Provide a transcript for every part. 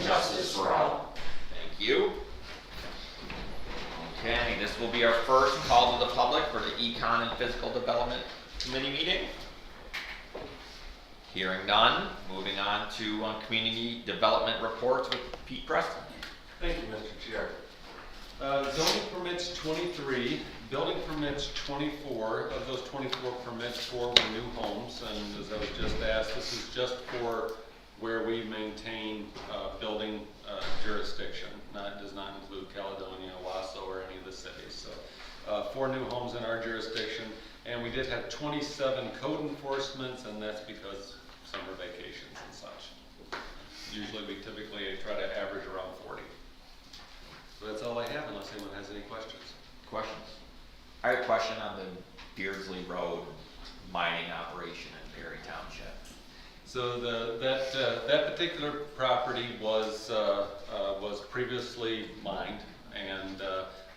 justice for all. Thank you. Okay, this will be our first call to the public for the Econ and Physical Development Committee meeting. Hearing none, moving on to community development reports with Pete Preston. Thank you, Mr. Chair. Zoning permits 23, building permits 24. Of those 24 permits, 4 were new homes, and as I was just asked, this is just for where we maintain building jurisdiction. Does not include Caledonia, Owasso, or any of the cities. So 4 new homes in our jurisdiction, and we did have 27 code enforcements, and that's because summer vacations and such. Usually we typically try to average around 40. So that's all I have, unless anyone has any questions. Questions? I have a question on the Beardsley Road mining operation in Perry Township. So that particular property was previously mined, and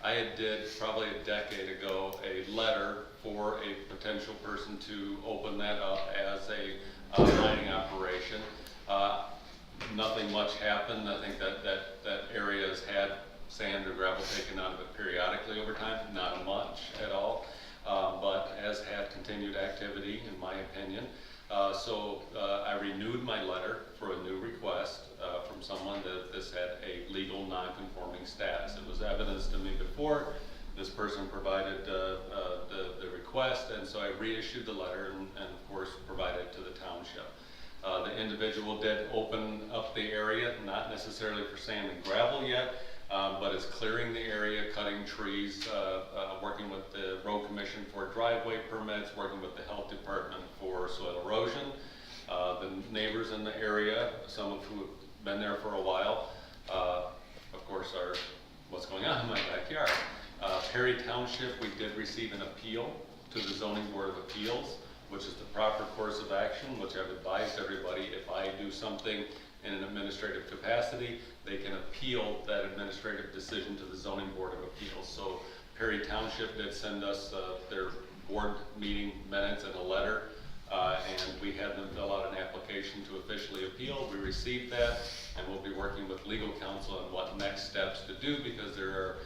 I did probably a decade ago a letter for a potential person to open that up as a mining operation. Nothing much happened. I think that area has had sand or gravel taken out of it periodically over time, not much at all, but has had continued activity in my opinion. So I renewed my letter for a new request from someone that this had a legal non-conforming status. It was evidenced to me before. This person provided the request, and so I reissued the letter and of course provided it to the township. The individual did open up the area, not necessarily for sand and gravel yet, but is clearing the area, cutting trees, working with the road commission for driveway permits, working with the health department for soil erosion. The neighbors in the area, some of who have been there for a while, of course are what's going on in my backyard. Perry Township, we did receive an appeal to the Zoning Board of Appeals, which is the proper course of action, which I've advised everybody. If I do something in an administrative capacity, they can appeal that administrative decision to the Zoning Board of Appeals. So Perry Township did send us their board meeting minutes and a letter, and we had them fill out an application to officially appeal. We received that, and we'll be working with legal counsel on what next steps to do, because there are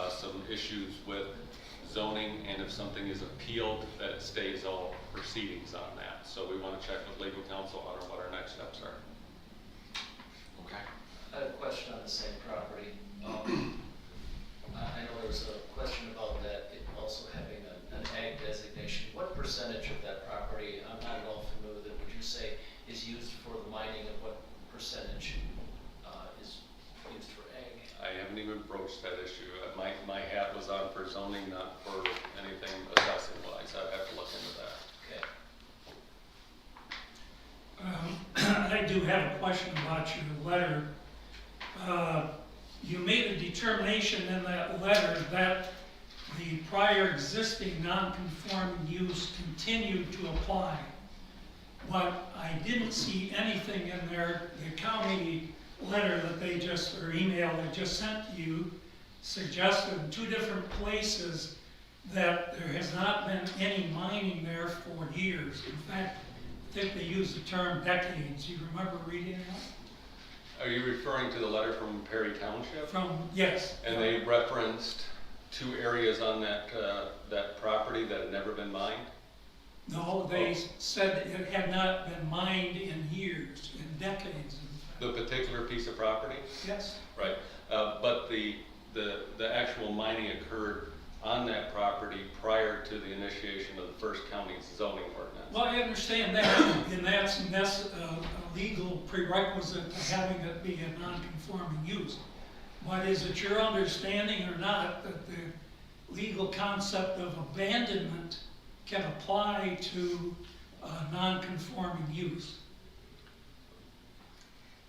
some issues with zoning, and if something is appealed, that it stays all proceedings on that. So we want to check with legal counsel on what our next steps are. Okay. I have a question on the same property. I know there was a question about that, it also having an ag designation. What percentage of that property, I'm not at all familiar with it, would you say is used for the mining, and what percentage is used for ag? I haven't even broached that issue. My hat was on for zoning, not for anything assessing wise. I'd have to look into that. Okay. I do have a question about your letter. You made a determination in that letter that the prior existing non-conforming use continued to apply, but I didn't see anything in there. The county letter that they just, or email they just sent to you, suggested in 2 different places that there has not been any mining there for years. In fact, I think they used the term decades. You remember reading that? Are you referring to the letter from Perry Township? Yes. And they referenced 2 areas on that property that had never been mined? No, they said it had not been mined in years, in decades. The particular piece of property? Yes. Right. But the actual mining occurred on that property prior to the initiation of the first county's zoning ordinance. Well, I understand that, and that's a legal prerequisite to having it be a non-conforming use. But is it your understanding or not that the legal concept of abandonment can apply to non-conforming use?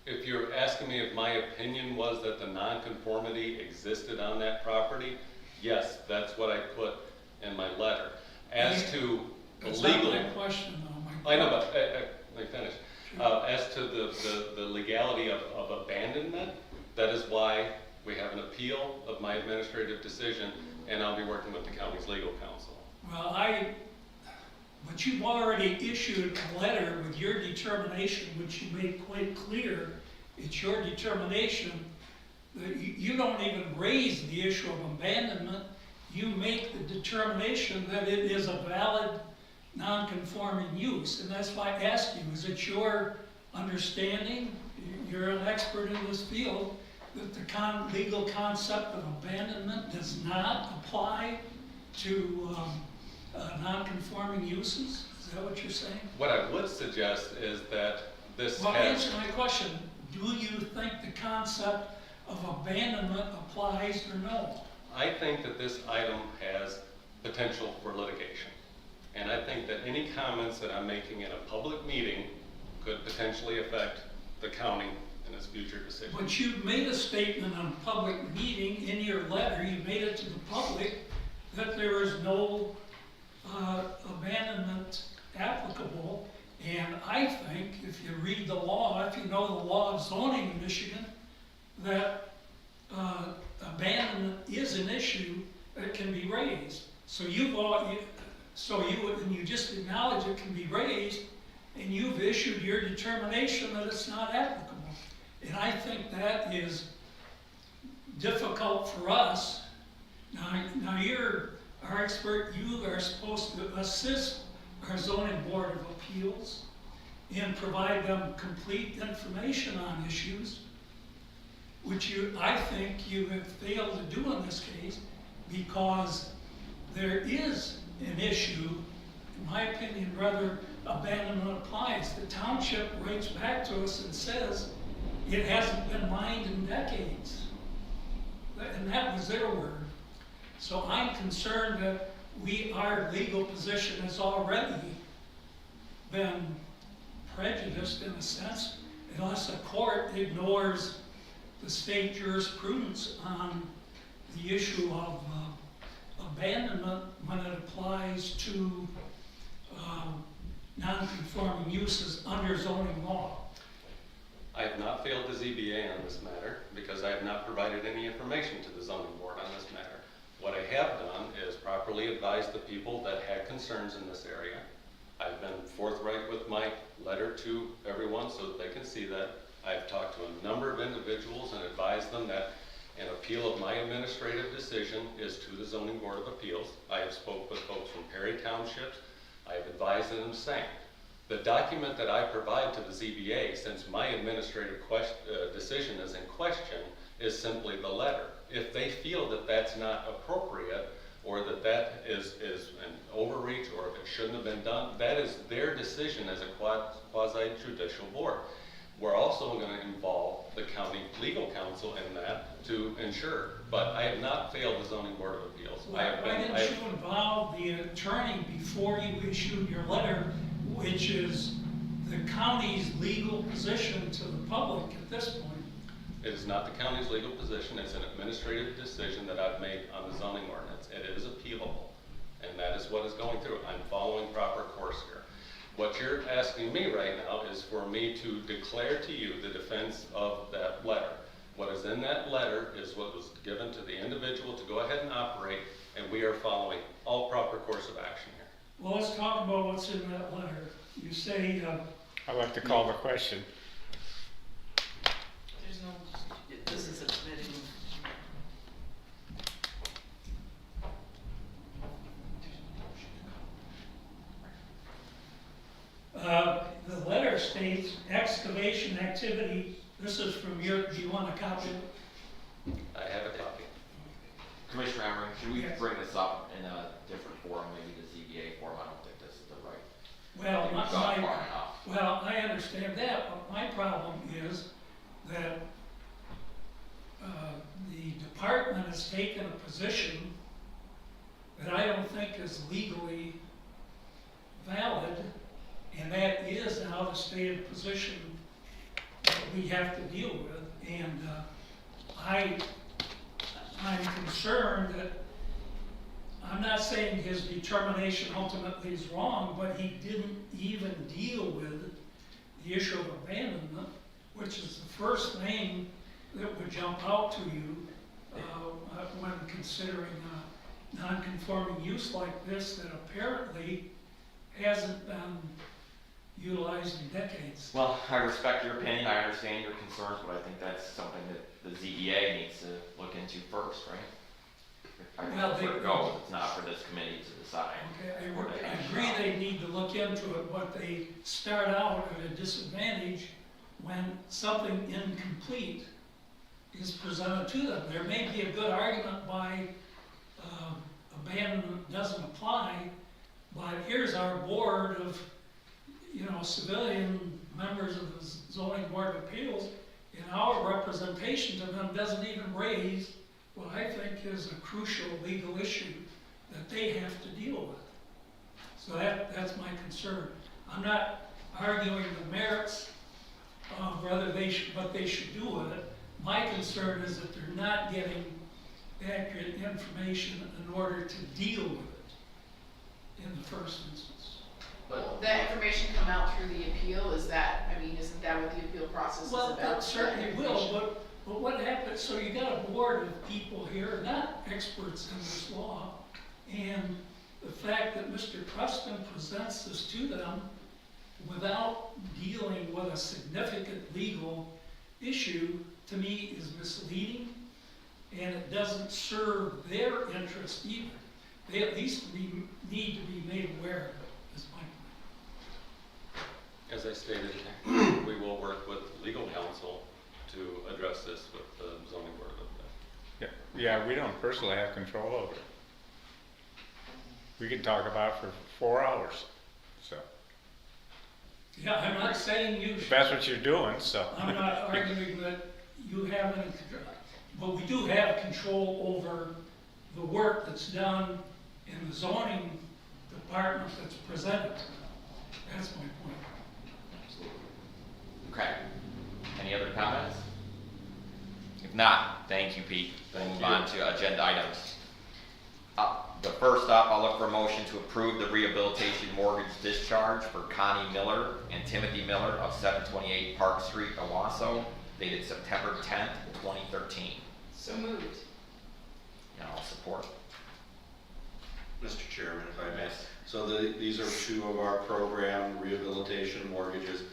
If you're asking me if my opinion was that the nonconformity existed on that property, yes, that's what I put in my letter. As to the legal... That's not my question, though. I know, but let me finish. Sure. As to the legality of abandonment, that is why we have an appeal of my administrative decision, and I'll be working with the county's legal counsel. Well, but you've already issued a letter with your determination, which you made quite clear it's your determination that you don't even raise the issue of abandonment. You make the determination that it is a valid non-conforming use. And that's why I asked you, is it your understanding, you're an expert in this field, that the legal concept of abandonment does not apply to non-conforming uses? Is that what you're saying? What I would suggest is that this Well, has, answer my question. Do you think the concept of abandonment applies or no? I think that this item has potential for litigation. And I think that any comments that I'm making in a public meeting could potentially affect the county in its future decisions. But you made a statement on a public meeting in your letter, you made it to the public, that there is no abandonment applicable. And I think if you read the law, if you know the law of zoning in Michigan, that abandonment is an issue that can be raised. So you just acknowledge it can be raised, and you've issued your determination that it's not applicable. And I think that is difficult for us. Now you're our expert, you are supposed to assist our zoning board of appeals and provide them complete information on issues, which I think you have failed to do in this case, because there is an issue, in my opinion, whether abandonment applies. The township writes back to us and says it hasn't been mined in decades. And that was their word. So I'm concerned that our legal position has already been prejudiced in a sense, unless a court ignores the state jurisprudence on the issue of abandonment when it applies to non-conforming uses under zoning law. I have not failed the ZBA on this matter because I have not provided any information to the zoning board on this matter. What I have done is properly advise the people that had concerns in this area. I've been forthright with my letter to everyone so that they can see that. I've talked to a number of individuals and advised them that an appeal of my administrative decision is to the Zoning Board of Appeals. I have spoke with folks from Perry Township. I have advised them saying, the document that I provide to the ZBA, since my administrative decision is in question, is simply the letter. If they feel that that's not appropriate, or that that is an overreach, or if it shouldn't have been done, that is their decision as a quasi-judicial board. We're also going to involve the county legal counsel in that to ensure, but I have not failed the Zoning Board of Appeals. Why didn't you involve the attorney before you issued your letter, which is the county's legal position to the public at this point? It is not the county's legal position. It's an administrative decision that I've made on the zoning ordinance. It is appealable, and that is what is going through. I'm following proper course here. What you're asking me right now is for me to declare to you the defense of that letter. What is in that letter is what was given to the individual to go ahead and operate, and we are following all proper course of action here. Well, let's talk about what's in that letter. You say, I'd like to call the question. There's no, this is admitting. the letter states excavation activity. This is from do you want a copy? I have a copy. Commissioner Emery, should we Yes. bring this up in a different forum, maybe the ZBA forum? I don't think this is the right. Well, I think we've gone far my, enough. well, I understand that, but my problem is that the department has taken a position that I don't think is legally valid, and that is an out-of-state position that we have to deal with. And I'm concerned that, I'm not saying his determination ultimately is wrong, but he didn't even deal with the issue of abandonment, which is the first thing that would jump out to you when considering a non-conforming use like this that apparently hasn't been utilized in decades. Well, I respect your opinion, I understand your concerns, but I think that's something that the ZBA needs to look into first, right? I think Well, that's where to they- go, it's not for this committee to decide. Okay, where they I should agree go. they need to look into it, but they start out at a disadvantage when something incomplete is presented to them. There may be a good argument why abandonment doesn't apply, but here's our board of, civilian members of the zoning board of appeals, and our representation to them doesn't even raise what I think is a crucial legal issue that they have to deal with. So that's my concern. I'm not arguing the merits of whether what they should do with it. My concern is that they're not getting accurate information in order to deal with it in the first instance. But That information come out through the appeal, isn't that what the appeal process is Well, about? that certainly will, but what happens, so you got a board of people here, not experts in this law, and the fact that Mr. Preston presents this to them without dealing with a significant legal issue, to me is misleading, and it doesn't serve their interest either. They at least need to be made aware of it, is my point. As I stated, we will work with legal counsel to address this with the zoning board of appeals. Yeah, we don't personally have control over it. We can talk about it for 4 hours, so. Yeah, I'm not saying you If should. that's what you're doing, so. I'm not arguing that you have any control, but we do have control over the work that's done in the zoning department that's presented. That's my point. Okay, any other comments? If not, thank you, Pete. We'll move on to agenda items. The first up, I'll look for a motion to approve the rehabilitation mortgage discharge for Connie Miller and Timothy Miller of 728 Park Street, Owasso, dated September 10th, 2013. So moved. And I'll support. Mr. Chairman, if I may. Yes. So these are two of our program rehabilitation mortgages.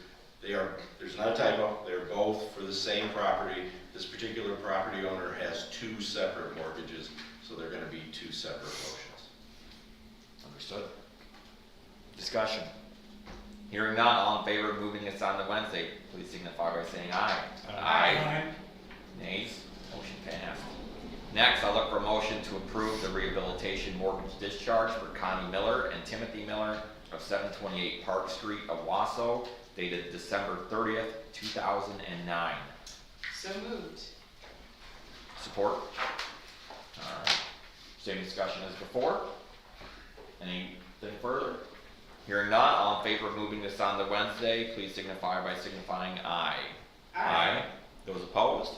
There's not a typo, they're both for the same property. This particular property owner has two separate mortgages, so they're gonna be two separate motions. Understood. Discussion. Hearing none, all in favor of moving this on to Wednesday, please signify by saying aye. Aye. Nays? Motion passed. Next, I'll look for a motion to approve the rehabilitation mortgage discharge for Connie Miller and Timothy Miller of 728 Park Street, Owasso, dated December 30th, 2009. So moved. Support? Alright. Same discussion as before? Anything further? Hearing none, all in favor of moving this on to Wednesday, please signify by signifying aye. Those opposed?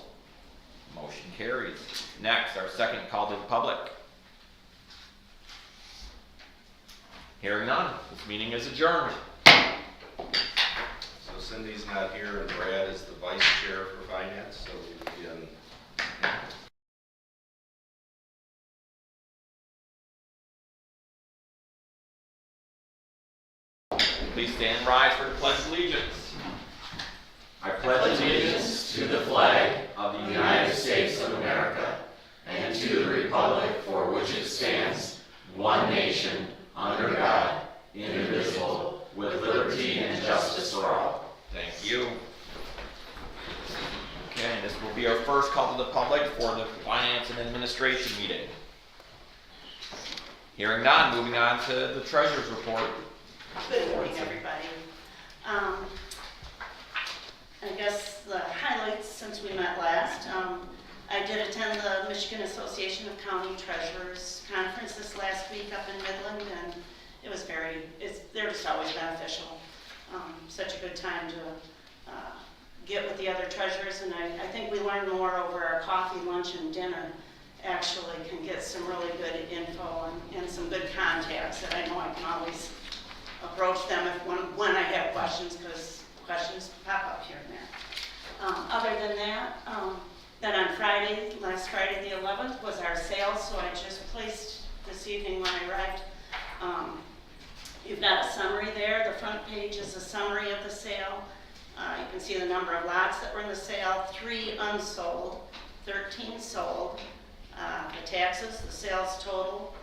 Motion carries. Next, our second call to the public. Hearing none, this meeting is adjourned. So Cindy's not here and Brad is the vice chair for finance, so we begin. Please stand and rise for the pledge of allegiance. I pledge allegiance to the flag of the of the United States of America and to the republic for which it stands, one nation, under God, indivisible, with liberty and justice for all. Thank you. Okay, this will be our first call to the public for the Finance and Administration meeting. Hearing none, moving on to the Treasurer's Report. Good morning, everybody. I guess the highlights since we met last. I did attend the Michigan Association of County Treasurers Conference this last week up in Midland, and it was they're just always beneficial. Such a good time to get with the other treasurers, and I think we learn more over our coffee, lunch, and dinner. Actually can get some really good info and some good contacts that I know I can always approach them when I have questions, because questions pop up here and there. Other than that, then on last Friday the 11th was our sale, so I just placed this evening when I arrived You've got a summary there. The front page is a summary of the sale. You can see the number of lots that were in the sale, 3 unsold, 13 sold, the taxes, the sales total.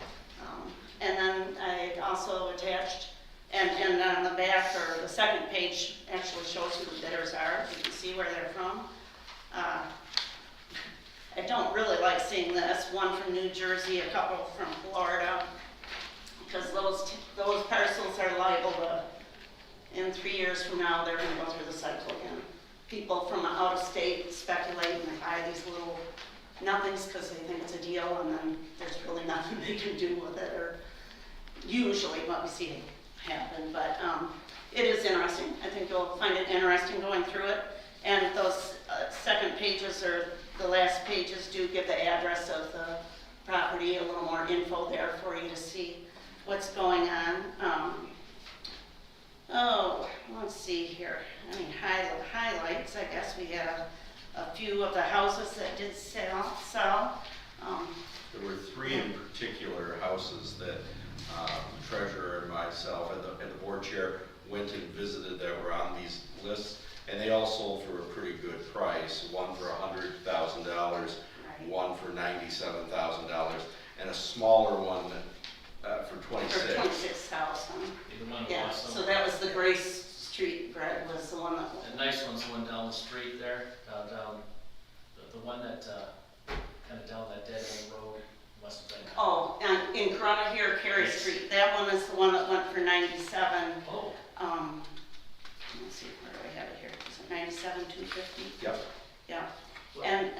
And then I also attached, and on the back, or the second page actually shows who the bidders are. You can see where they're from. I don't really like seeing this, one from New Jersey, a couple from Florida, because those parcels are liable to, in 3 years from now, they're gonna go through the cycle again. People from out of state speculate and they buy these little nothings because they think it's a deal, and then there's really nothing they can do with it, or usually what we see happen. But it is interesting. I think you'll find it interesting going through it. And those second pages, or the last pages, do give the address of the property, a little more info there for you to see what's going on. Let's see here. Any highlights? I guess we had a few of the houses that did sell. There were 3 in particular houses that the treasurer and myself and the board chair went and visited that were on these lists, and they all sold for a pretty good price. One for $100,000, one for $97,000, and a smaller one for $26,000. For $26,000. The one Yeah. awesome. So that was the Grace Street bread was the one that. The nice one's the one down the street there, down, the one that, kind of down that dead end road, must have been. Oh, and in Corona here, Cary Yes. Street, that one is the one that went for 97. Oh, Let's see, where do I have it here? Is it 97,250? Yep. Yeah. And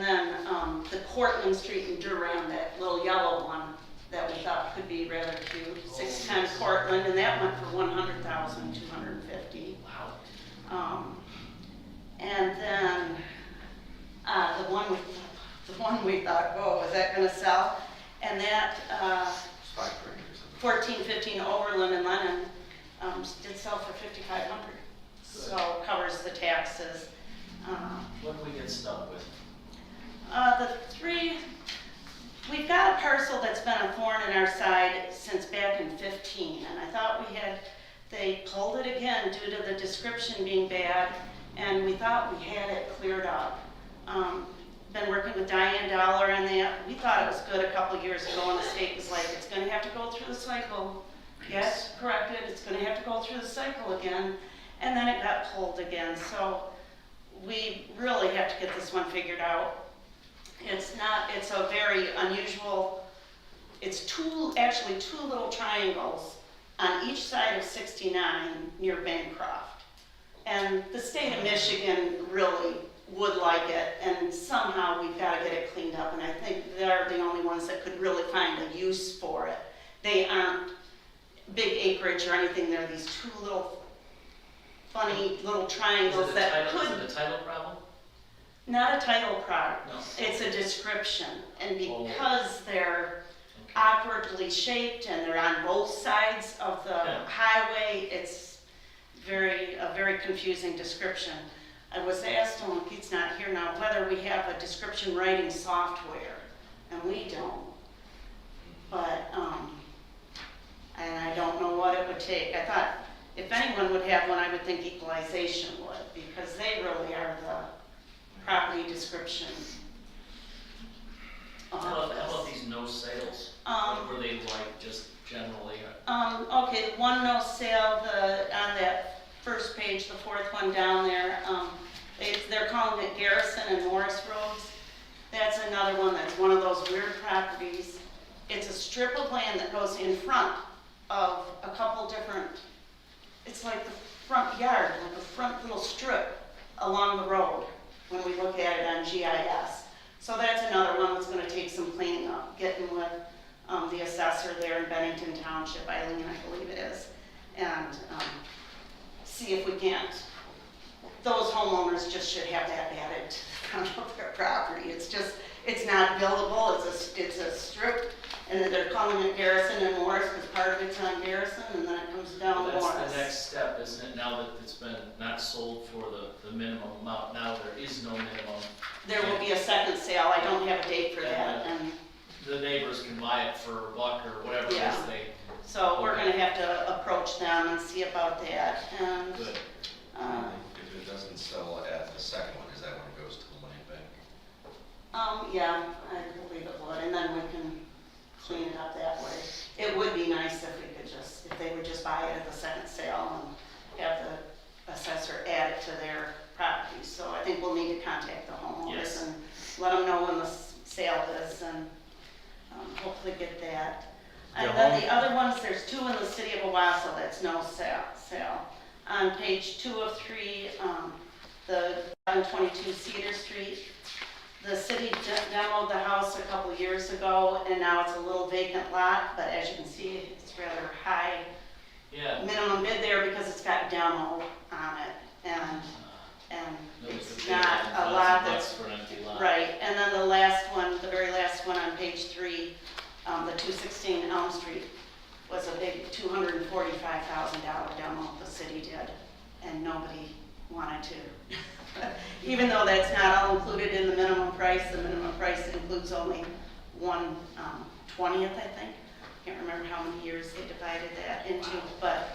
then the Cortland Street in Durham, that little yellow one that we thought could be rather cute, 610 yes. Cortland, and that went for 100,250. wow. And then the one we thought, whoa, is that going to sell? And that It's 5 grand or something. 1415 Overland and Lennon did sell for 5,500. So covers the taxes. What did we get stuck with? We've got a parcel that's been a thorn in our side since back in 15, and I thought they pulled it again due to the description being bad, and we thought we had it cleared up. Been working with Diane Dollar on that. We thought it was good a couple years ago, and the state was like, it's gonna have to go through the cycle. Yes, corrected, it's gonna have to go through the cycle again, and then it got pulled again. So we really have to get this one figured out. It's a very unusual, it's actually two little triangles on each side of 69 near Bancroft. And the state of Michigan really would like it, and somehow we've got to get it cleaned up, and I think they're the only ones that could really find a use for it. They aren't big acreage or anything, they're these two little funny little triangles that could. Is it a title problem? Not a title product, No. it's a description, and Oh. because they're Okay. awkwardly shaped and they're on both sides of the Yeah. highway, it's a very confusing description. I was asked, and Pete's not here now, whether we have a description writing software, and we don't. But, and I don't know what it would take. I thought if anyone would have one, I would think equalization would, because they really are the property description How about office. these no sales? Were they like just generally? Okay, the one no sale, on that first page, the fourth one down there, they're calling it Garrison and Morris Roads. That's another one that's one of those weird properties. It's a strip of land that goes in front of a couple different, it's like the front yard, like a front little strip along the road when we look at it on GIS. So that's another one that's gonna take some cleaning up, getting with the assessor there in Bennington Township, Eileen, I believe it is, and see if we can't. Those homeowners just should have that added to the front of their property. It's not buildable, it's a strip, and then they're calling it Garrison and Morris because part of it's on Garrison, and then it comes down Well, Morris. that's the next step, isn't it? Now that it's been not sold for the minimum amount, now there is no minimum. There will be a second sale, I don't have a date for that, and The neighbors can buy it for $1 or whatever it Yeah. is they So we're Okay. gonna have to approach them and see about that, and, Good. If it doesn't sell at the second one, is that when it goes to the land bank? yeah, I believe it would, and then we can clean it up that way. It would be nice if we could just, if they would just buy it at the second sale and have the assessor add it to their property. So I think we'll need to contact the homeowners Yes. and let them know when the sale is, and hopefully get that. And then the other ones, there's 2 in the city of Owasso that's no sale. On page 2 of 3, the 122 Cedar Street, the city demoed the house a couple years ago, and now it's a little vacant lot, but as you can see, it's rather high Yeah. minimum bid there because it's got demo on it, and Nobody's it's gonna pay not a lot $11,000 that's, for an empty lot. right. And then the last one, the very last one on page 3, the 216 Elm Street was a big $245,000 demo the city did, and nobody wanted to. Even though that's not all included in the minimum price includes only 1/20th, I think. Can't remember how many years they divided that into, but,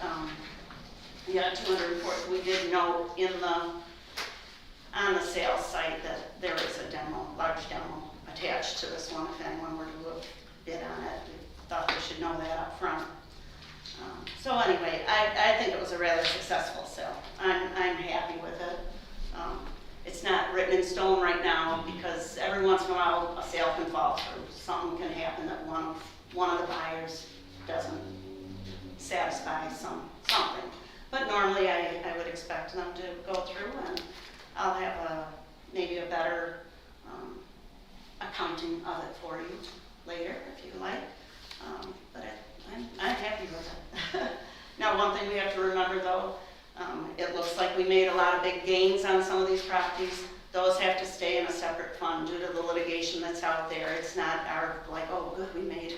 yeah, 240, we did note on the sales site that there is a demo, large demo attached to this one, if anyone were to look bid on it. We thought they should know that up front. So anyway, I think it was a rather successful sale. I'm happy with it. It's not written in stone right now because every once in a while a sale can fall through. Something can happen that one of the buyers doesn't satisfy something. But normally I would expect them to go through, and I'll have maybe a better accounting of it for you later if you like. But I'm happy with it. Now, one thing we have to remember though, it looks like we made a lot of big gains on some of these properties. Those have to stay in a separate fund due to the litigation that's out there. It's not our, like, oh, good, we made,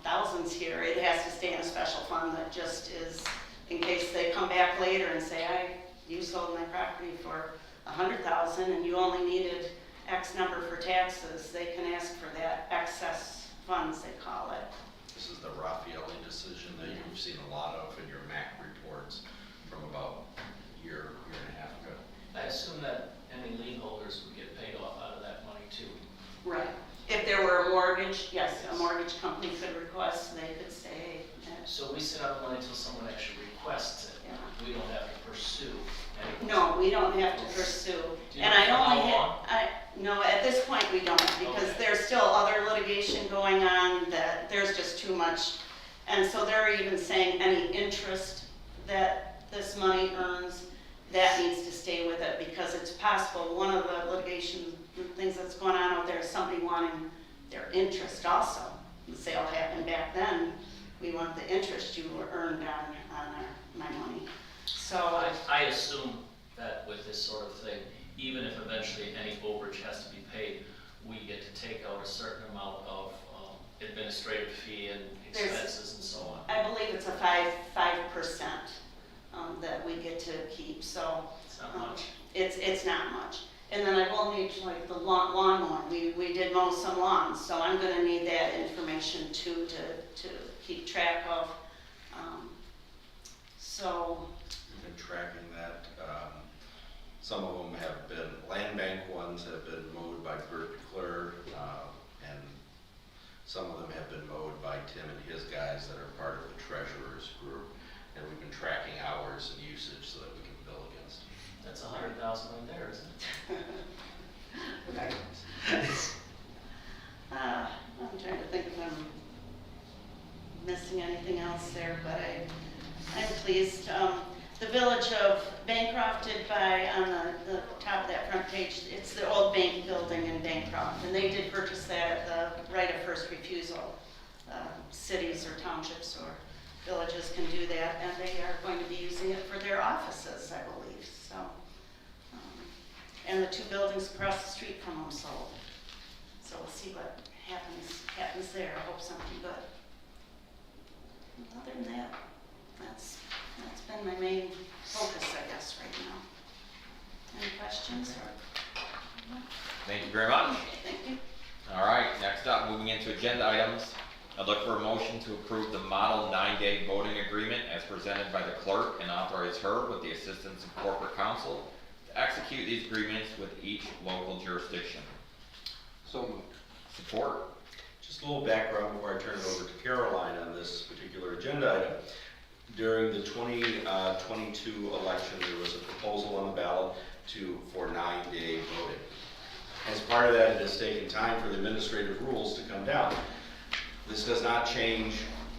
thousands here. It has to stay in a special fund that just is, in case they come back later and say, you sold my property for $100,000 and you only needed X number for taxes, they can ask for that excess funds, they call it. This is the Raffaelli decision that you've seen a lot of in your MAC reports from about a year and a half ago. I assume that any lien holders would get paid off out of that money too. Right. If there were a mortgage, yes, a mortgage company could request, they could say, So we sit on the money until someone actually requests it. yeah. We don't have to pursue anything. No, we don't have to pursue. Do you And know I for only how had, long? no, at this point we don't, because Okay. there's still other litigation going on that there's just too much. And so they're even saying any interest that this money earns, that needs to stay with it, because it's possible one of the litigation things that's going on out there is somebody wanting their interest also. The sale happened back then, we want the interest you earned on my money. So, I assume that with this sort of thing, even if eventually any overage has to be paid, we get to take out a certain amount of administrative fee and There's- expenses and so on. I believe it's a 5% that we get to keep, so. It's not much. It's not much. And then I will need like the lawn mowing. We did mow some lawns, so I'm gonna need that information too to keep track of. So, We've been tracking that. Some of them have been, land bank ones have been mowed by Bert DeClaire, and some of them have been mowed by Tim and his guys that are part of the treasurer's group. And we've been tracking hours and usage so that we can bill against. That's $100,000 right there, isn't it? I'm trying to think if I'm missing anything else there, but I'm pleased. The village of Bancroft did buy, on the top of that front page, it's the old bank building in Bancroft, and they did purchase that at the right of first refusal. Cities or townships or villages can do that, and they are going to be using it for their offices, I believe, so. And the 2 buildings across the street from them sold. So we'll see what happens there. I hope something good. Other than that, that's been my main focus, I guess, right now. Any questions? Thank you very much. Thank you. All right, next up, moving into agenda items. I'd look for a motion to approve the model 9-day voting agreement as presented by the clerk and authorize her with the assistance of corporate counsel to execute these agreements with each local jurisdiction. So moved. Support. Just a little background before I turn it over to Caroline on this particular agenda item. During the 2022 election, there was a proposal on the ballot for 9-day voting. As part of that, it has taken time for the administrative rules to come down. This does not change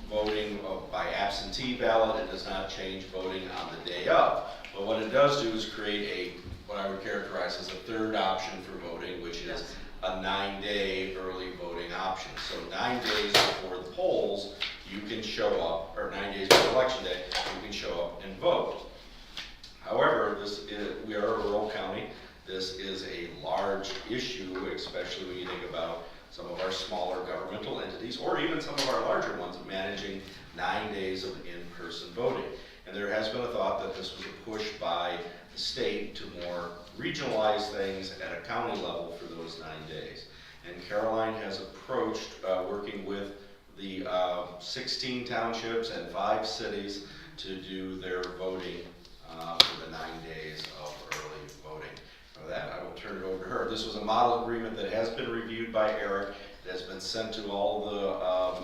voting by absentee ballot. It does not change voting on the day of. But what it does do is create what I would characterize as a third option for voting, which is a 9-day early voting option. So 9 days before the polls, you can show up, or 9 days before election day, you can show up and vote. However, we are a rural county. This is a large issue, especially when you think about some of our smaller governmental entities, or even some of our larger ones, managing 9 days of in-person voting. And there has been a thought that this was a push by the state to more regionalize things at a county level for those 9 days. And Caroline has approached working with the 16 townships and 5 cities to do their voting for the 9 days of early voting. For that, I will turn it over to her. This was a model agreement that has been reviewed by Eric. It has been sent to all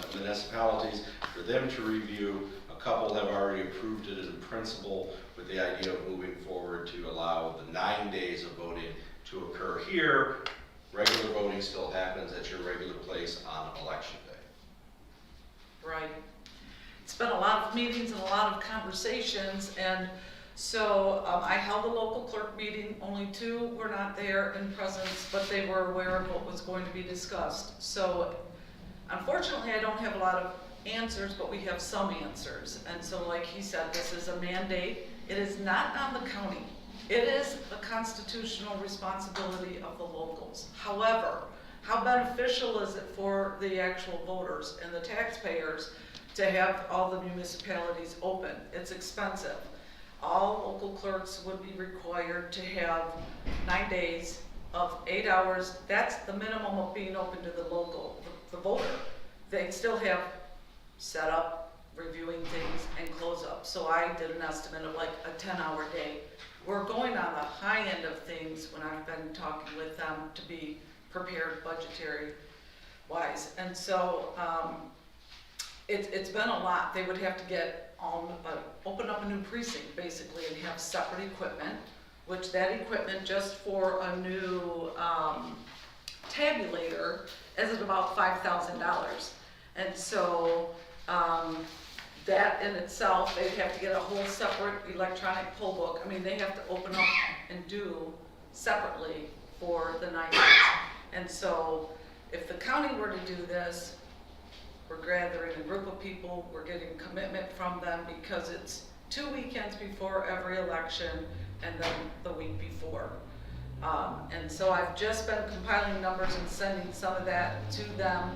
the municipalities for them to review. A couple have already approved it in principle with the idea of moving forward to allow the 9 days of voting to occur here. Regular voting still happens at your regular place on election day. Right. It's been a lot of meetings and a lot of conversations, and so I held a local clerk meeting. Only 2 were not there in presence, but they were aware of what was going to be discussed. So unfortunately, I don't have a lot of answers, but we have some answers. And so like he said, this is a mandate. It is not on the county. It is a constitutional responsibility of the locals. However, how beneficial is it for the actual voters and the taxpayers to have all the municipalities open? It's expensive. All local clerks would be required to have 9 days of 8 hours. That's the minimum of being open to the voter. They still have set up, reviewing things, and close up. So I did an estimate of like a 10-hour day. We're going on the high end of things when I've been talking with them to be prepared budgetary wise. And so it's been a lot. They would have to get open up a new precinct basically and have separate equipment, which that equipment just for a new tabulator is at about $5,000. And so that in itself, they'd have to get a whole separate electronic poll book. I mean, they have to open up and do separately for the 9 days. And so if the county were to do this, we're gathering a group of people, we're getting commitment from them because it's 2 weekends before every election and then the week before. And so I've just been compiling numbers and sending some of that to them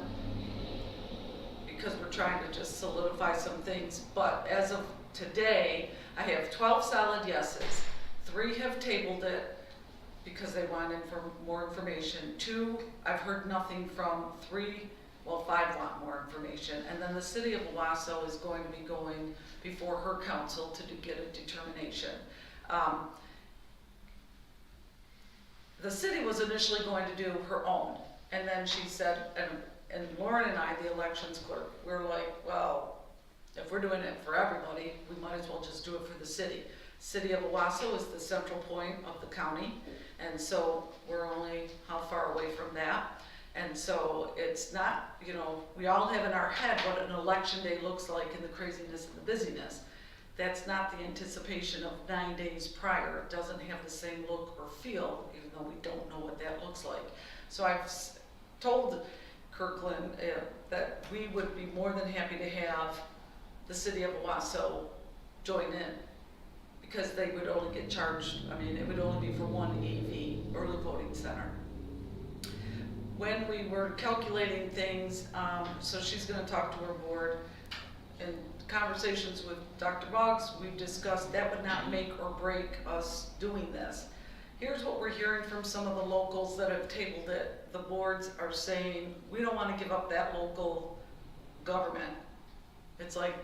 because we're trying to just solidify some things. But as of today, I have 12 solid yeses. 3 have tabled it because they want more information. 2, I've heard nothing from. 3, well, 5 want more information. And then the city of Owasso is going to be going before her council to get a determination. The city was initially going to do her own. And then she said, and Lauren and I, the elections clerk, we're like, well, if we're doing it for everybody, we might as well just do it for the city. City of Owasso is the central point of the county, and so we're only how far away from that. And so it's not, we all have in our head what an election day looks like in the craziness and the busyness. That's not the anticipation of 9 days prior. It doesn't have the same look or feel, even though we don't know what that looks like. So I've told Kirkland that we would be more than happy to have the city of Owasso join in because they would only get charged, it would only be for 1 EV, early voting center. When we were calculating things, so she's going to talk to her board. In conversations with Dr. Boggs, we've discussed that would not make or break us doing this. Here's what we're hearing from some of the locals that have tabled it. The boards are saying, we don't want to give up that local government, it's like,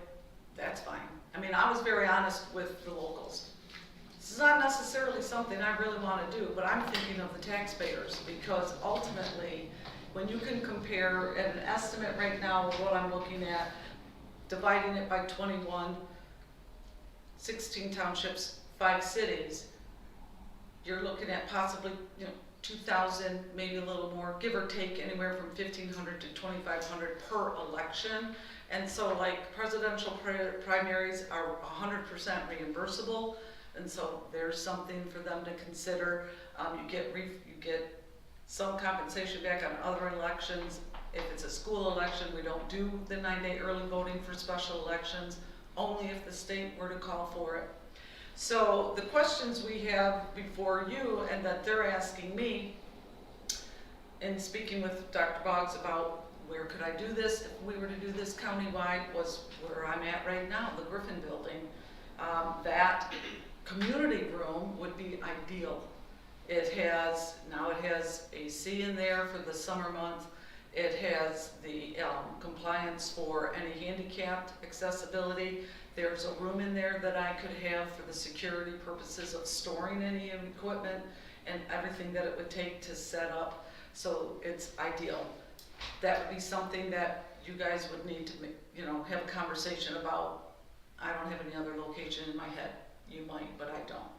that's fine. I mean, I was very honest with the locals. This is not necessarily something I really want to do, but I'm thinking of the taxpayers, because ultimately, when you can compare at an estimate right now of what I'm looking at, dividing it by 21, 16 townships, 5 cities, you're looking at possibly, 2,000, maybe a little more, give or take anywhere from 1,500 to 2,500 per election. And so like presidential primaries are 100% reimbursable. And so there's something for them to consider. You get some compensation back on other elections. If it's a school election, we don't do the 9-day early voting for special elections, only if the state were to call for it. So the questions we have before you and that they're asking me, in speaking with Dr. Boggs about where could I do this if we were to do this countywide, was where I'm at right now, the Griffin Building. That community room would be ideal. It has AC in there for the summer months. It has the compliance for any handicapped accessibility. There's a room in there that I could have for the security purposes of storing any equipment and everything that it would take to set up. So it's ideal. That would be something that you guys would need to, have a conversation about. I don't have any other location in my head. You might, but I don't.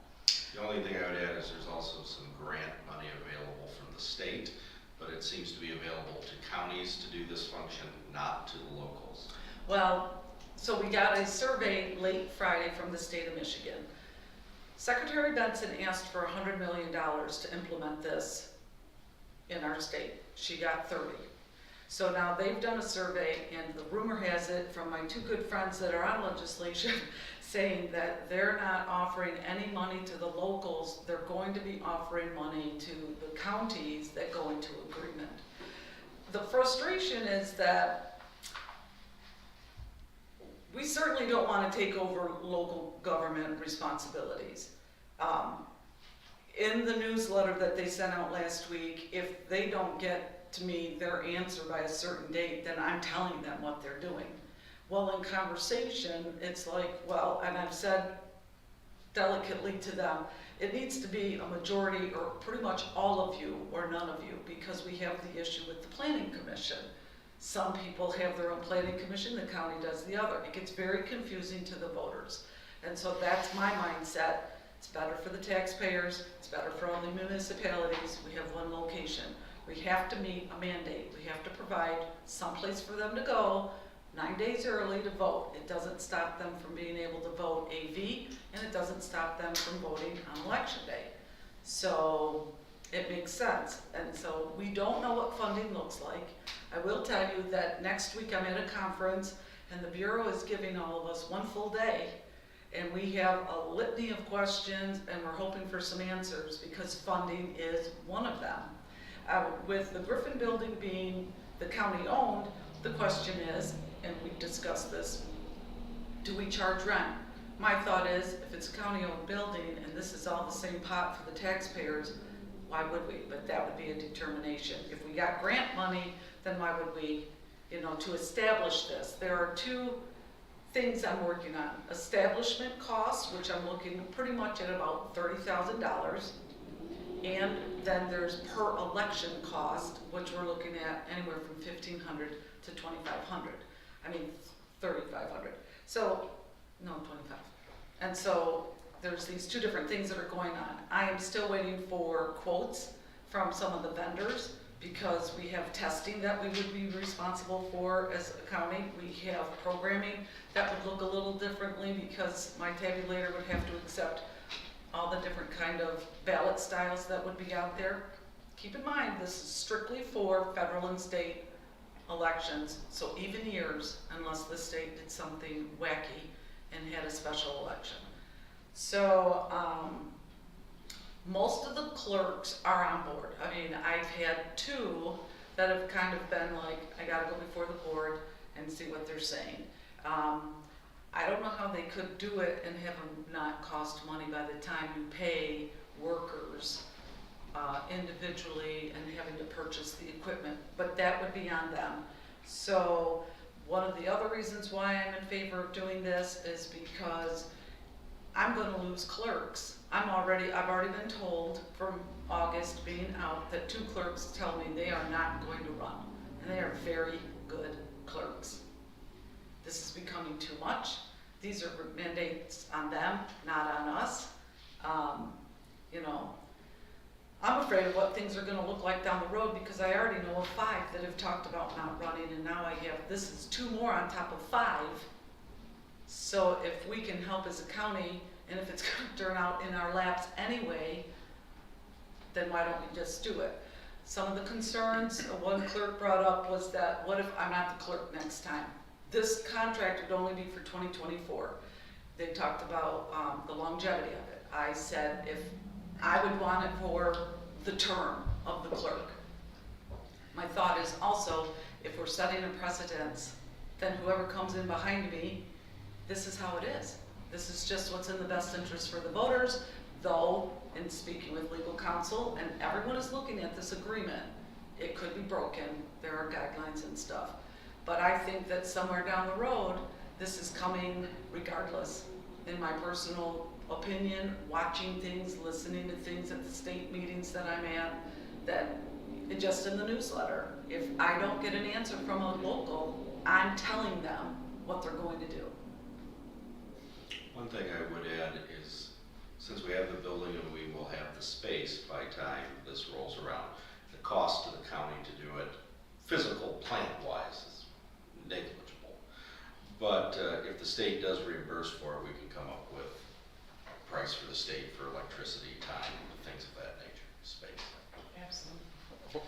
The only thing I would add is there's also some grant money available from the state, but it seems to be available to counties to do this function, not to the locals. Well, so we got a survey late Friday from the state of Michigan. Secretary Benson asked for $100 million to implement this in our state. She got 30. So now they've done a survey, and the rumor has it from my 2 good friends that are on legislation saying that they're not offering any money to the locals. They're going to be offering money to the counties that go into agreement. The frustration is that we certainly don't want to take over local government responsibilities. In the newsletter that they sent out last week, if they don't get to me their answer by a certain date, then I'm telling them what they're doing. Well, in conversation, it's like, well, and I've said delicately to them, it needs to be a majority or pretty much all of you or none of you, because we have the issue with the planning commission. Some people have their own planning commission, the county does the other. It gets very confusing to the voters. And so that's my mindset. It's better for the taxpayers, it's better for all the municipalities. We have one location. We have to meet a mandate. We have to provide some place for them to go 9 days early to vote. It doesn't stop them from being able to vote AV, and it doesn't stop them from voting on election day. So it makes sense. And so we don't know what funding looks like. I will tell you that next week I'm at a conference, and the Bureau is giving all of us 1 full day, and we have a litany of questions, and we're hoping for some answers because funding is one of them. With the Griffin Building being the county owned, the question is, and we've discussed this, do we charge rent? My thought is, if it's a county owned building and this is all the same pot for the taxpayers, why would we? But that would be a determination. If we got grant money, then why would we, to establish this? There are 2 things I'm working on. Establishment costs, which I'm looking pretty much at about $30,000. And then there's per election cost, which we're looking at anywhere from $1,500 to $2,500. I mean, $3,500. So, no, 25. And so there's these 2 different things that are going on. I am still waiting for quotes from some of the vendors because we have testing that we would be responsible for as a county. We have programming that would look a little differently because my tabulator would have to accept all the different kind of ballot styles that would be out there. Keep in mind, this is strictly for federal and state elections, so even years, unless the state did something wacky and had a special election. So most of the clerks are on board. I mean, I've had 2 that have kind of been like, I gotta go before the board and see what they're saying. I don't know how they could do it and have them not cost money by the time you pay workers individually and having to purchase the equipment, but that would be on them. So one of the other reasons why I'm in favor of doing this is because I'm gonna lose clerks. I've already been told from August being out that 2 clerks tell me they are not going to run. And they are very good clerks. This is becoming too much. These are mandates on them, not on us. You know, I'm afraid of what things are gonna look like down the road because I already know of 5 that have talked about not running, and now this is 2 more on top of 5. So if we can help as a county, and if it's gonna turn out in our laps anyway, then why don't we just do it? Some of the concerns one clerk brought up was that, what if I'm not the clerk next time? This contract would only be for 2024. They talked about the longevity of it. I said if I would want it for the term of the clerk. My thought is also, if we're setting a precedence, then whoever comes in behind me, this is how it is. This is just what's in the best interest for the voters, though, in speaking with legal counsel, and everyone is looking at this agreement, it could be broken, there are guidelines and stuff. But I think that somewhere down the road, this is coming regardless. In my personal opinion, watching things, listening to things at the state meetings that I'm at, that just in the newsletter, if I don't get an answer from a local, I'm telling them what they're going to do. One thing I would add is, since we have the building and we will have the space by time this rolls around, the cost to the county to do it, physical plant-wise, is negligible. But if the state does reimburse for it, we can come up with a price for the state for electricity, time, things of that nature, space. Absolutely.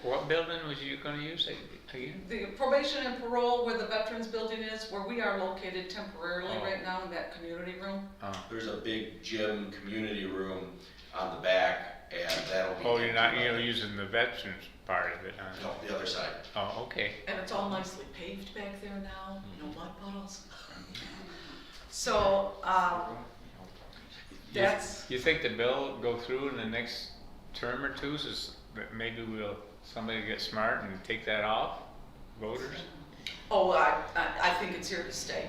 What building was you gonna use again? The probation and parole, where the veterans building is, where we are located temporarily Oh. right now in that community room. There's a big gym, community room on the back, and that'll be. Oh, you're using the veterans part of it, huh? No, the other side. Oh, okay. And it's all nicely paved back there now, no mud puddles. So, that's, You think the bill will go through in the next term or two, so that maybe somebody get smart and take that off, voters? oh, I think it's here to stay.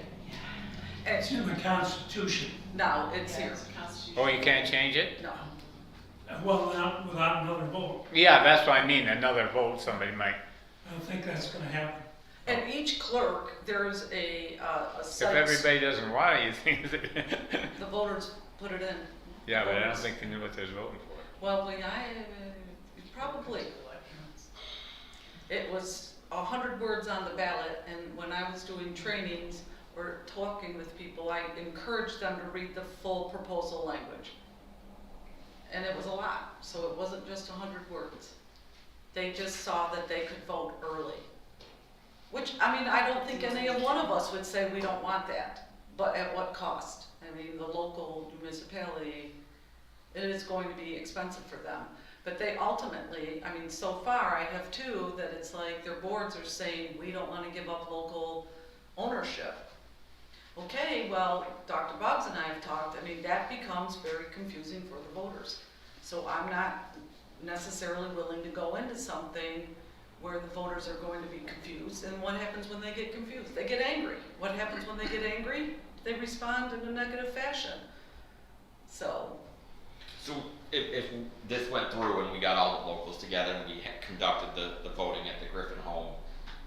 It's in the Constitution. No, it's Yeah, here, it's a constitution. Oh, you can't change it? no. Well, not without another vote. Yeah, that's what I mean, another vote, somebody might, I don't think that's gonna happen. And each clerk, there's a if site, everybody doesn't want it, you think that, the voters put it in. yeah, but I don't think they knew what they was voting for. Well, probably. It was 100 words on the ballot, and when I was doing trainings or talking with people, I encouraged them to read the full proposal language. And it was a lot, so it wasn't just 100 words. They just saw that they could vote early. Which, I mean, I don't think any one of us would say we don't want that, but at what cost? I mean, the local municipality, it is going to be expensive for them. But they ultimately, I mean, so far I have 2 that it's like their boards are saying, we don't want to give up local ownership. Okay, well, Dr. Boggs and I have talked, I mean, that becomes very confusing for the voters. So I'm not necessarily willing to go into something where the voters are going to be confused. And what happens when they get confused? They get angry. What happens when they get angry? They respond in a negative fashion. So if this went through and we got all the locals together and we conducted the voting at the Griffin home,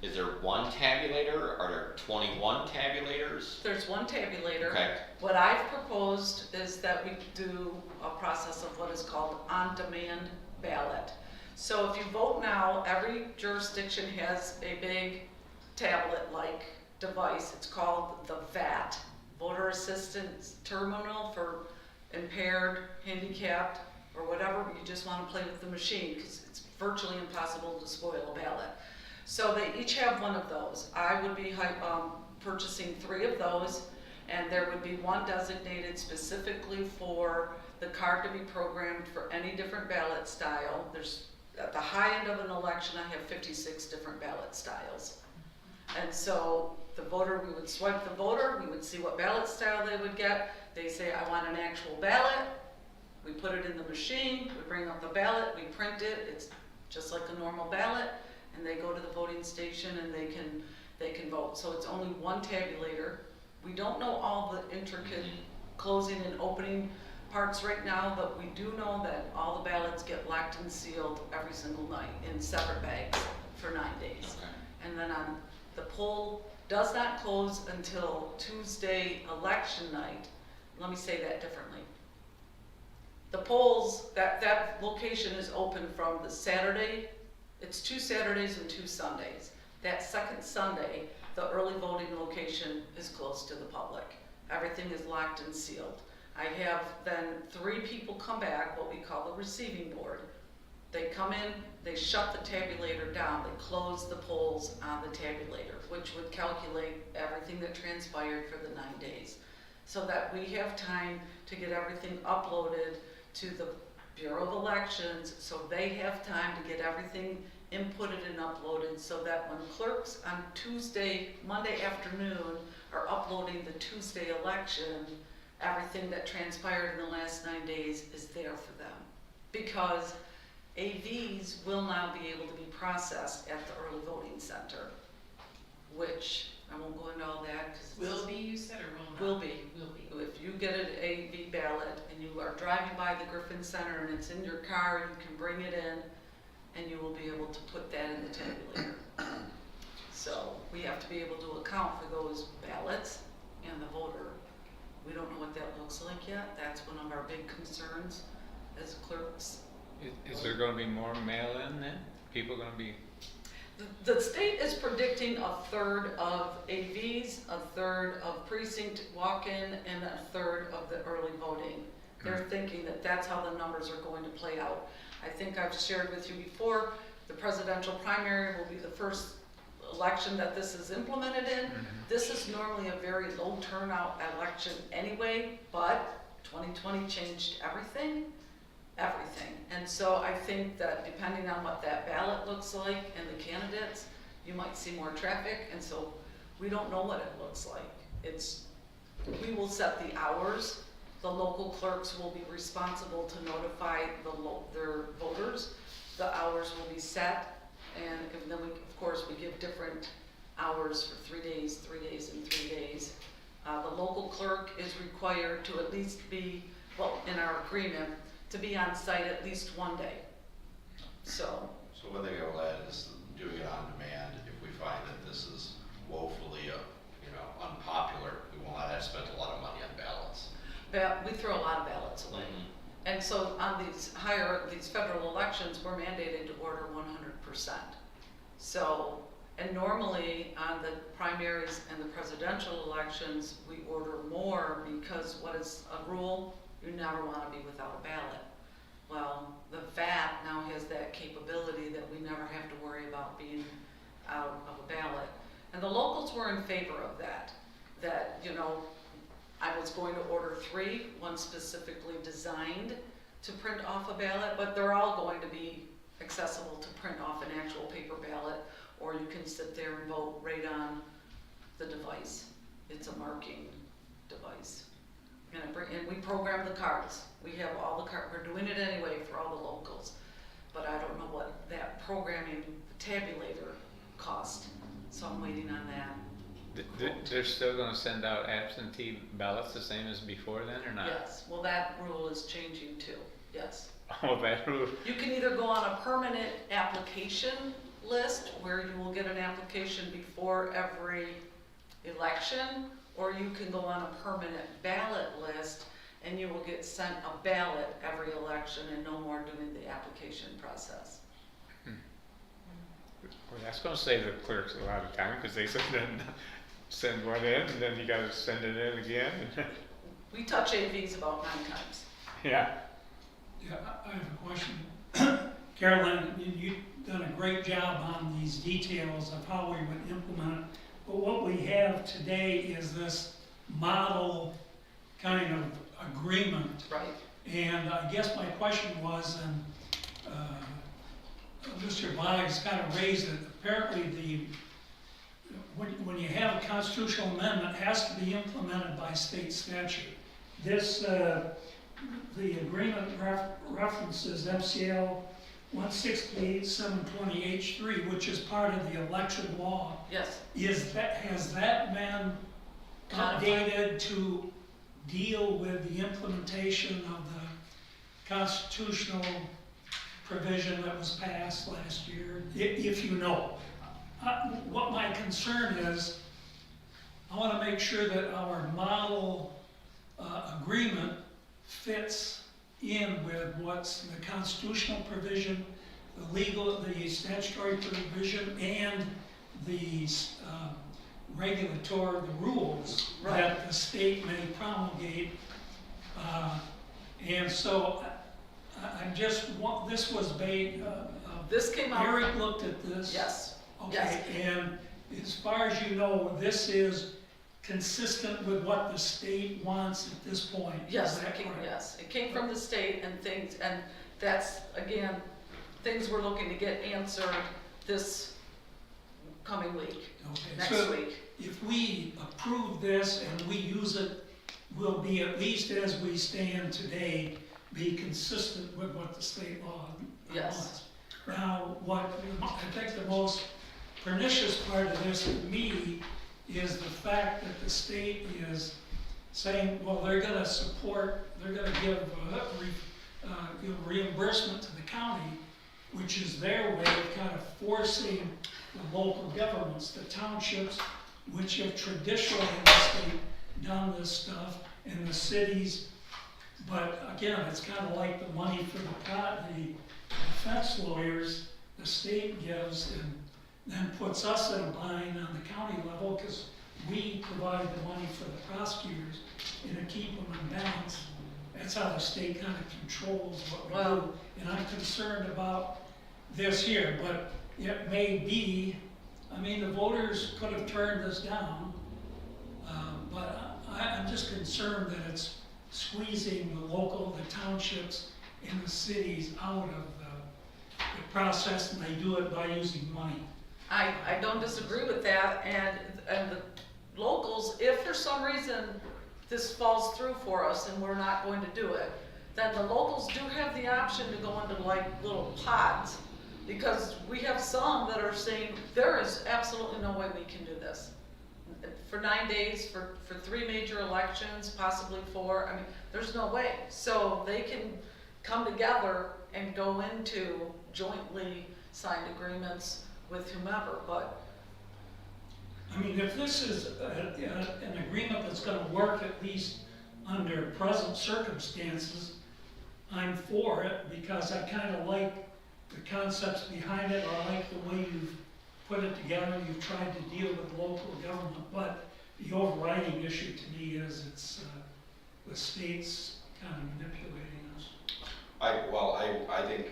is there one tabulator, or are there 21 tabulators? there's one tabulator. Okay. What I've proposed is that we do a process of what is called on-demand ballot. So if you vote now, every jurisdiction has a big tablet-like device. It's called the VAT, Voter Assistance Terminal for impaired, handicapped, or whatever. You just want to play with the machine because it's virtually impossible to spoil a ballot. So they each have one of those. I would be purchasing 3 of those, and there would be one designated specifically for the card to be programmed for any different ballot style. There's, at the high end of an election, I have 56 different ballot styles. And so the voter, we would swipe the voter, we would see what ballot style they would get. They say, I want an actual ballot. We put it in the machine, we bring up the ballot, we print it, it's just like a normal ballot, and they go to the voting station and they can they can vote. So it's only one tabulator. We don't know all the intricate closing and opening parts right now, but we do know that all the ballots get locked and sealed every single night in separate bags for 9 days. Okay. And then the poll does not close until Tuesday election night. Let me say that differently. The polls, that location is open from the Saturday, it's 2 Saturdays and 2 Sundays. That second Sunday, the early voting location is closed to the public. Everything is locked and sealed. I have then 3 people come back, what we call the receiving board. They come in, they shut the tabulator down, they close the polls on the tabulator, which would calculate everything that transpired for the 9 days. So that we have time to get everything uploaded to the Bureau of Elections, so they have time to get everything inputted and uploaded, so that when clerks on Monday afternoon are uploading the Tuesday election, everything that transpired in the last 9 days is there for them. Because AVs will now be able to be processed at the early voting center, which I won't go into all that because Will be, you said, or will not? Will be. Will be. If you get an AV ballot and you are driving by the Griffin Center and it's in your car, you can bring it in and you will be able to put that in the tabulator. So we have to be able to account for those ballots and the voter. We don't know what that looks like yet. That's one of our big concerns as clerks. Is there gonna be more mail-in then? People gonna be, The state is predicting 1/3 of AVs, 1/3 of precinct walk-in, and 1/3 of the early voting. They're thinking that that's how the numbers are going to play out. I think I've shared with you before, the presidential primary will be the first election that this is implemented in. This is normally a very low turnout election anyway, but 2020 changed everything. And so I think that depending on what that ballot looks like and the candidates, you might see more traffic, and so we don't know what it looks like. We will set the hours. The local clerks will be responsible to notify their voters. The hours will be set, and then of course, we give different hours for 3 days, 3 days, and 3 days. The local clerk is required to at least be, well, in our agreement, to be on site at least 1 day. So one thing I will add is doing it on demand. If we find that this is woefully, unpopular, we will not have spent a lot of money on ballots. we throw a lot of ballots away. And so on these federal elections, we're mandated to order 100%. So, and normally on the primaries and the presidential elections, we order more because what is a rule? You never want to be without a ballot. Well, the VAT now has that capability that we never have to worry about being out of a ballot. And the locals were in favor of that. I was going to order 3, one specifically designed to print off a ballot, but they're all going to be accessible to print off an actual paper ballot, or you can sit there and vote right on the device. It's a marking device. And we program the cards. We have all the cards. We're doing it anyway for all the locals. But I don't know what that programming, the tabulator, cost. So I'm waiting on that. they're still gonna send out absentee ballots the same as before then, or not? Yes, well, that rule is changing too, yes. Oh, that rule, You can either go on a permanent application list, where you will get an application before every election, or you can go on a permanent ballot list, and you will get sent a ballot every election and no more doing the application process. well, that's gonna save the clerks a lot of time, cause they send one in, and then you gotta send it in again. We touch AVs about 9 times. Yeah. Yeah, I have a question. Carolyn, you've done a great job on these details of how we would implement it. But what we have today is this model kind of agreement. Right. And I guess my question was, and Mr. Boggs kind of raised it, apparently when you have a constitutional amendment, it has to be implemented by state statute. This, the agreement references MCL 168, 720H3, which is part of the election law, Yes, has that been updated to deal with the implementation of the constitutional provision that was passed last year, if you know? What my concern is, I want to make sure that our model agreement fits in with what's the constitutional provision, the statutory provision, and the the rules that the state may promulgate. And so I'm just, this was this came out. Eric looked at this. Yes, Okay, yes. and as far as you know, this is consistent with what the state wants at this point? Yes, Is that it came, correct? yes, it came from the state and things, and that's, again, things we're looking to get answered this coming week, Okay, next so week. if we approve this and we use it, we'll be, at least as we stand today, be consistent with what the state law Yes. wants. Now, what I think the most pernicious part of this to me is the fact that the state is saying, well, they're gonna support, they're gonna give reimbursement to the county, which is their way of kind of forcing the local governments, the townships, which have traditionally in the state done this stuff, and the cities. But again, it's kind of like the money for the defense lawyers the state gives and then puts us in a bind on the county level because we provide the money for the prosecutors and to keep them in balance. That's how the state kind of controls what we do. And I'm concerned about this here, but it may be, I mean, the voters could have turned this down, but I'm just concerned that it's squeezing the local, the townships, and the cities out of the process, and they do it by using money. I don't disagree with that, and the locals, if for some reason this falls through for us and we're not going to do it, then the locals do have the option to go into like little pods, because we have some that are saying, there is absolutely no way we can do this. For 9 days, for 3 major elections, possibly 4, I mean, there's no way. So they can come together and go into jointly signed agreements with whomever, but I mean, if this is an agreement that's gonna work at least under present circumstances, I'm for it because I kinda like the concepts behind it, or I like the way you've put it together, you've tried to deal with local government, but the overriding issue to me is it's the state's kind of manipulating us. I think,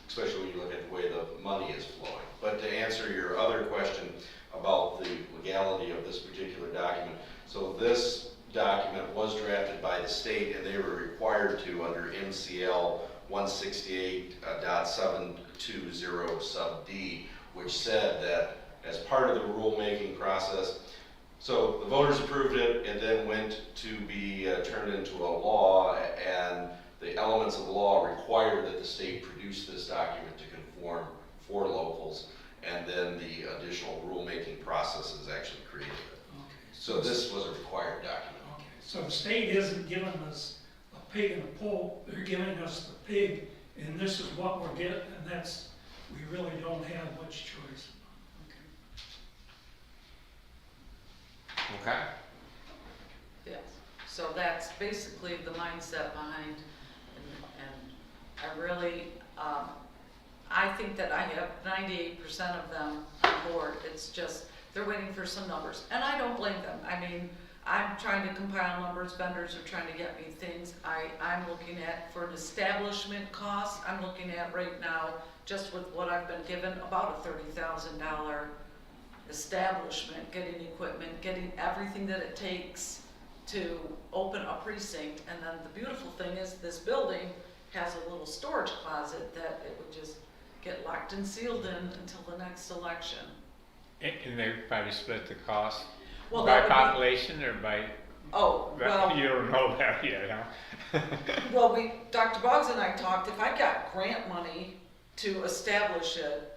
especially when you look at the way the money is flowing. But to answer your other question about the legality of this particular document, so this document was drafted by the state and they were required to under MCL 168.720 sub D, which said that as part of the rulemaking process, so the voters approved it, it then went to be turned into a law, and the elements of the law required that the state produce this document to conform for locals, and then the additional rulemaking processes actually created it. Okay. So this was a required document. Okay, so the state isn't giving us a pig in a poke, they're giving us the pig, and this is what we're getting, and that's, we really don't have much choice. Okay. Okay. yes. So that's basically the mindset behind, and I really, I think that I have 98% of them on board. It's just, they're waiting for some numbers, and I don't blame them. I mean, I'm trying to compile numbers, vendors are trying to get me things. I'm looking at, for an establishment cost, I'm looking at right now, just with what I've been given, about a $30,000 establishment, getting equipment, getting everything that it takes to open a precinct. And then the beautiful thing is this building has a little storage closet that it would just get locked and sealed in until the next election. And they probably split the cost Well, by that would be- population or by, Oh, well, you don't know that yet, huh? well, Dr. Boggs and I talked, if I got grant money to establish it,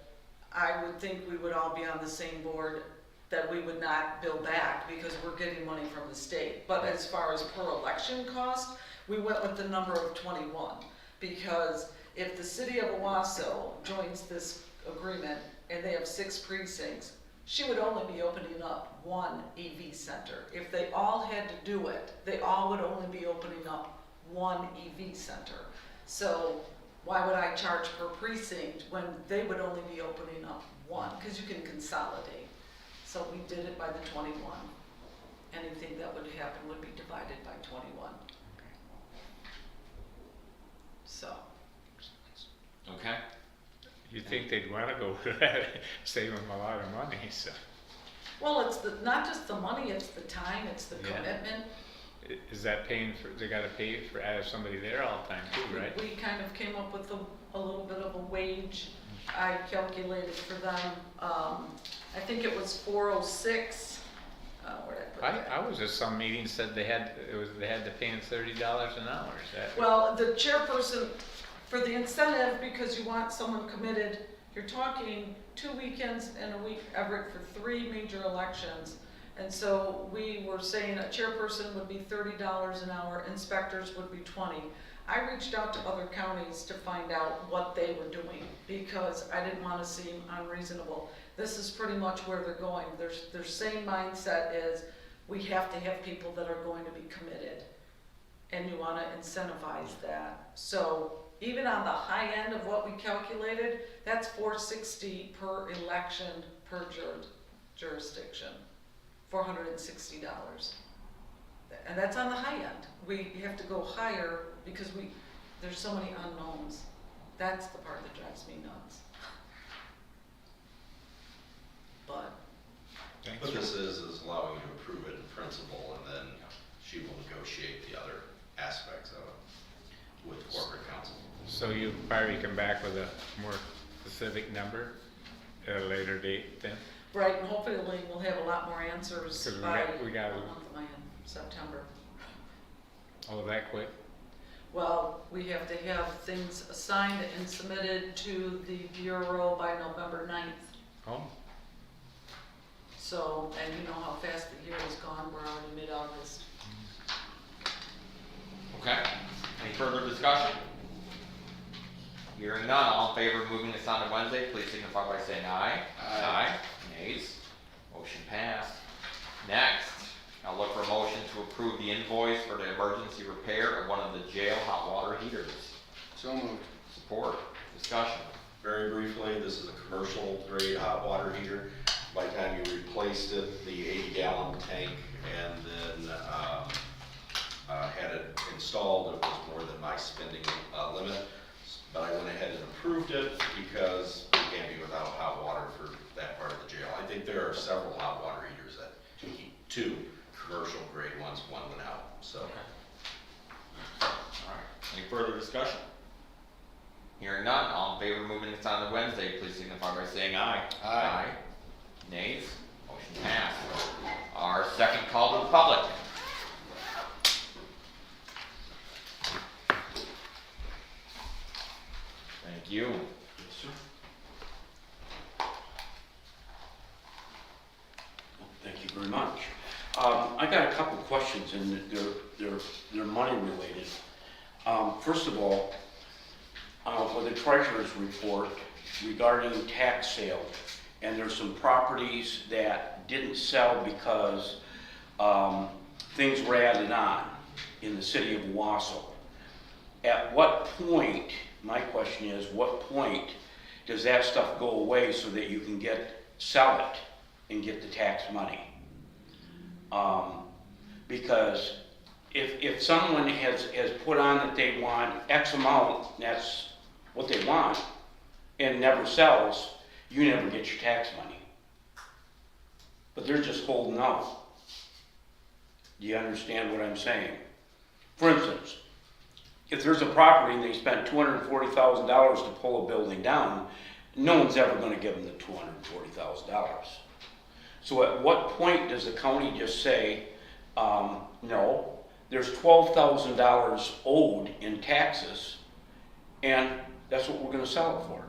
I would think we would all be on the same board that we would not bill back because we're getting money from the state. But as far as per election cost, we went with the number of 21. Because if the city of Owasso joins this agreement and they have 6 precincts, she would only be opening up 1 EV center. If they all had to do it, they all would only be opening up 1 EV center. So why would I charge per precinct when they would only be opening up 1? Because you can consolidate. So we did it by the 21. Anything that would happen would be divided by 21. So. Okay. You'd think they'd wanna go for that, save them a lot of money, so. Well, it's not just the money, it's the time, it's the Yeah. commitment. Is that paying for, they gotta pay for, have somebody there all the time too, right? We kind of came up with a little bit of a wage. I calculated for them, I think it was 406. Where'd I put that? I was at some meeting said they had to pay them $30 an hour, is that? Well, the chairperson, for the incentive, because you want someone committed, you're talking 2 weekends and a week, Everett, for 3 major elections. And so we were saying a chairperson would be $30 an hour, inspectors would be 20. I reached out to other counties to find out what they were doing because I didn't want to seem unreasonable. This is pretty much where they're going. Their same mindset is we have to have people that are going to be committed, and you want to incentivize that. So even on the high end of what we calculated, that's $460 per election per jurisdiction, $460. And that's on the high end. We have to go higher because there's so many unknowns. That's the part that drives me nuts. But Thanks. What this is allowing you to approve it in principle, and then she will negotiate the other aspects of it with corporate counsel. So you probably come back with a more specific number at a later date then? right, and hopefully we'll have a lot more answers 'Cause by we got- the month of September. Oh, that quick? Well, we have to have things assigned and submitted to the Bureau by November 9th. Oh, So, and you know how fast the year has gone, we're already mid-August. Okay, any further discussion? Hearing none, all in favor of moving this on to Wednesday, please signify by saying aye. Aye. Nays? Motion passed. Next, I'll look for a motion to approve the invoice for the emergency repair of one of the jail hot water heaters. So moved. Support, discussion. Very briefly, this is a commercial grade hot water heater. By the time you replaced it, the 80-gallon tank, and then had it installed, it was more than my spending limit. But I went ahead and approved it because we can't be without hot water for that part of the jail. I think there are several hot water heaters that heat, 2 commercial grade ones, one went out, so. Alright, any further discussion? Hearing none, all in favor of moving this on to Wednesday, please signify by saying aye. Aye. Nays? Motion passed. Our second call to the public. Thank you. Yes, sir. Thank you very much. I got a couple of questions, and they're money related. First of all, for the treasurer's report regarding tax sale, and there's some properties that didn't sell because things were added on in the city of Owasso. At what point, my question is, what point does that stuff go away so that you can sell it and get the tax money? Because if someone has put on that they want X amount, that's what they want, and never sells, you never get your tax money. But they're just holding out. Do you understand what I'm saying? For instance, if there's a property and they spent $240,000 to pull a building down, no one's ever going to give them the $240,000. So at what point does the county just say, no, there's $12,000 owed in taxes, and that's what we're going to sell it for?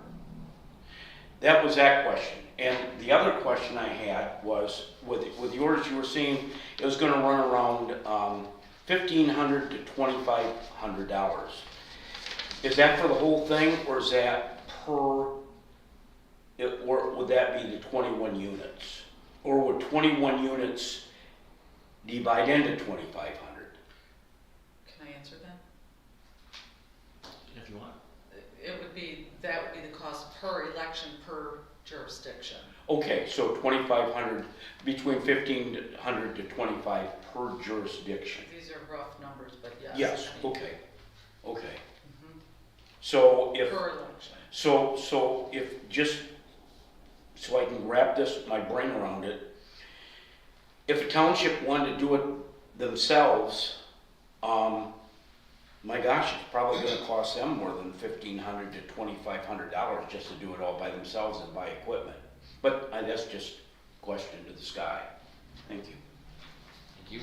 that was that question. And the other question I had was, with yours, you were saying it was gonna run around, $1,500 to $2,500. Is that for the whole thing, or is that or would that be the 21 units? Or would 21 units divide into 2,500? Can I answer that? If you want. It would be, that would be the cost per election per jurisdiction. Okay, so 2,500, between 1,500 to 25 per jurisdiction. These are rough numbers, but yes. Yes, I mean, okay. mhm. So if, Per election. so if just, so I can wrap my brain around it, if a township wanted to do it themselves, my gosh, it's probably gonna cost them more than $1,500 to $2,500 just to do it all by themselves and buy equipment. But that's just question to the sky. Thank you. Thank you.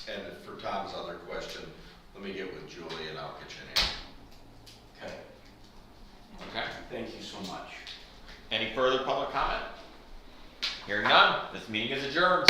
And for Tom's other question, let me get with Julie and I'll get you an answer. Okay, Okay. thank you so much. Any further public comment? Hearing none, this meeting is adjourned.